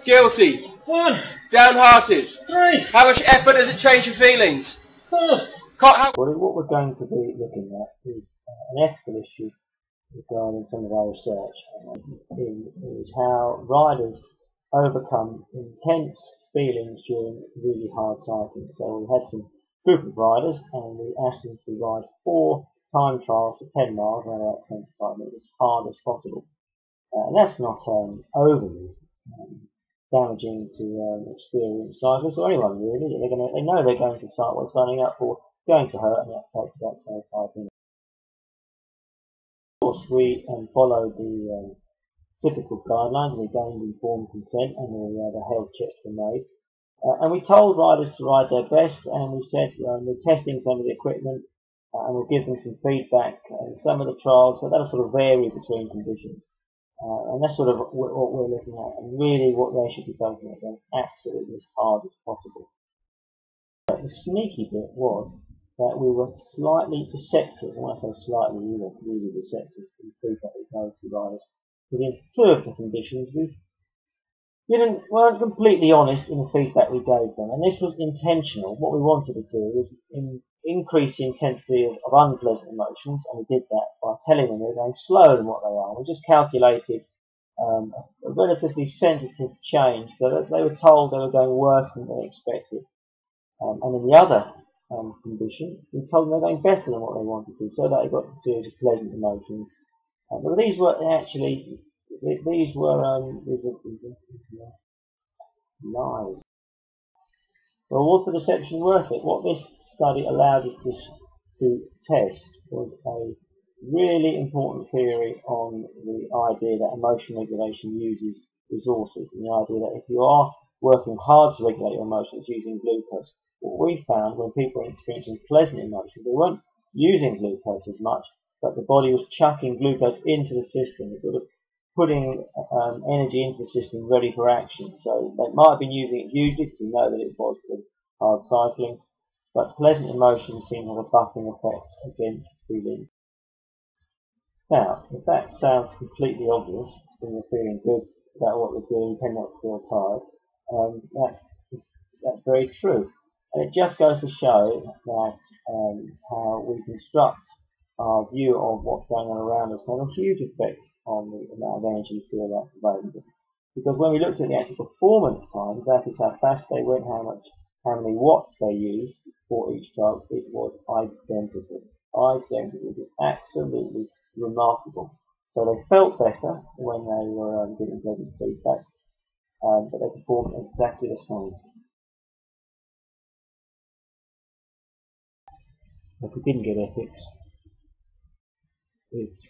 Guilty. Downhearted. How much effort does it change your feelings? What we're going to be looking at is an ethical issue regarding some of our research, is how riders overcome intense feelings during really hard cycling. So we had some group of riders and we asked them to ride 4 time trials for 10 miles, around about 25 minutes, as hard as possible. And that's not overly damaging to experienced cyclists or anyone really. They know they're going to start what they're signing up for, going to hurt, and that takes about 25 minutes. Of course, we followed the typical guidelines. We gained informed consent, and the health checks were made. And we told riders to ride their best, and we said we're testing some of the equipment, and we'll give them some feedback in some of the trials, but that'll sort of vary between conditions. And that's sort of what we're looking at, and really what they should be focusing on, absolutely as hard as possible. But the sneaky bit was that we were slightly deceptive. And when I say slightly, we were really deceptive in the feedback we gave to riders. Because in 2 of the conditions, we weren't completely honest in the feedback we gave them, and this was intentional. What we wanted to do was increase the intensity of unpleasant emotions, and we did that by telling them they're going slower than what they are. We just calculated a relatively sensitive change, so that they were told they were going worse than they expected. And in the other condition, we told them they're going better than what they wanted to, so that they got a series of pleasant emotions. But these were actually lies. Well, was the deception worth it? What this study allowed us to test was a really important theory on the idea that emotion regulation uses resources, and the idea that if you are working hard to regulate your emotions using glucose, what we found when people were experiencing pleasant emotions, they weren't using glucose as much, but the body was chucking glucose into the system, sort of putting energy into the system ready for action. So they might have been using it hugely to know that it was for hard cycling, but pleasant emotions seem to have a buffing effect against feeling. Now, if that sounds completely obvious, when you're feeling good about what you're doing, tend not to feel tired, that's very true. And it just goes to show that how we construct our view of what's going on around us has a huge effect on the amount of energy we feel that's available. Because when we looked at the actual performance times, that is how fast they went, how many watts they used for each trial, it was identical. Identical. It was absolutely remarkable. So they felt better when they were giving pleasant feedback, but they performed exactly the same. If we didn't get ethics, it's